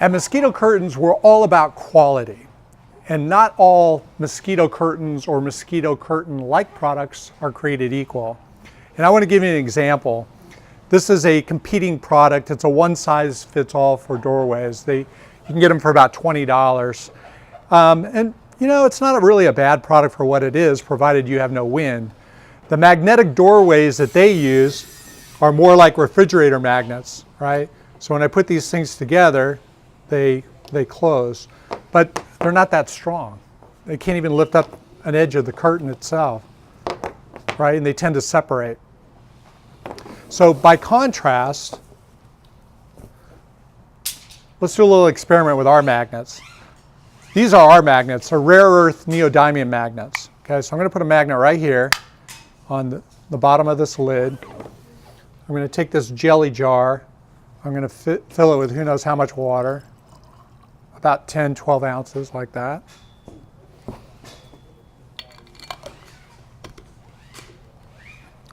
At Mosquito Curtains, we're all about quality. And not all mosquito curtains or mosquito curtain-like products are created equal. And I want to give you an example. This is a competing product. It's a one-size-fits-all for doorways. You can get them for about $20. And you know, it's not really a bad product for what it is, provided you have no wind. The magnetic doorways that they use are more like refrigerator magnets, right? So when I put these things together, they close. But they're not that strong. They can't even lift up an edge of the curtain itself, right? And they tend to separate. So by contrast, let's do a little experiment with our magnets. These are our magnets. They're rare earth neodymium magnets. Okay, so I'm going to put a magnet right here on the bottom of this lid. I'm going to take this jelly jar. I'm going to fill it with who knows how much water. About 10, 12 ounces like that.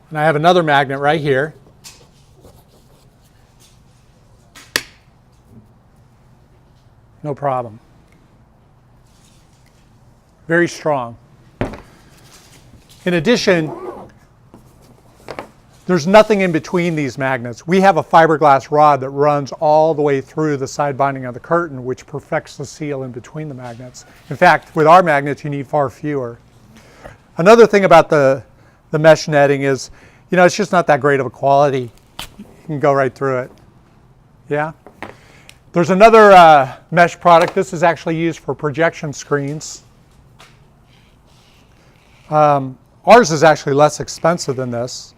And I have another magnet right here. No problem. Very strong. In addition, there's nothing in between these magnets. We have a fiberglass rod that runs all the way through the side binding of the curtain, which perfects the seal in between the magnets. In fact, with our magnets, you need far fewer. Another thing about the mesh netting is, you know, it's just not that great of a quality. You can go right through it. Yeah? There's another mesh product. This is actually used for projection screens. Ours is actually less expensive than this.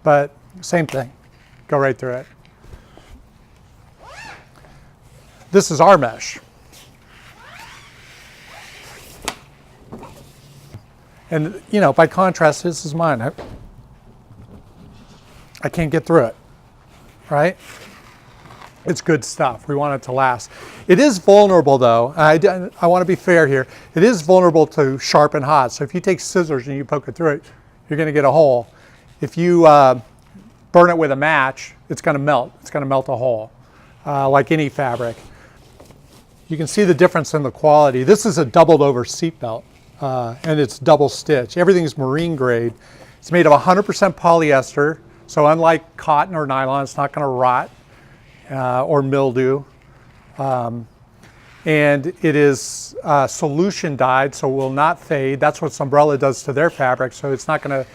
But same thing, go right through it. This is our mesh. And you know, by contrast, this is mine. I can't get through it, right? It's good stuff. We want it to last. It is vulnerable though. I want to be fair here. It is vulnerable to sharp and hot. So if you take scissors and you poke it through it, you're going to get a hole. If you burn it with a match, it's going to melt. It's going to melt a hole, like any fabric. You can see the difference in the quality. This is a doubled over seat belt, and it's double stitch. Everything's marine grade. It's made of 100% polyester, so unlike cotton or nylon, it's not going to rot or mildew. And it is solution dyed, so it will not fade. That's what Sunbrella does to their fabric, so it's not going to,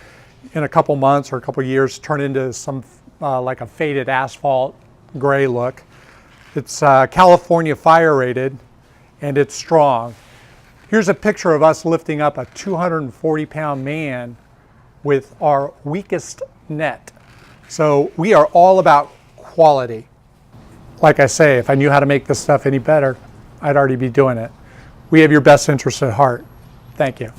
in a couple months or a couple years, turn into some like a faded asphalt gray look. It's California fire rated and it's strong. Here's a picture of us lifting up a 240-pound man with our weakest net. So we are all about quality. Like I say, if I knew how to make this stuff any better, I'd already be doing it. We have your best interest at heart. Thank you.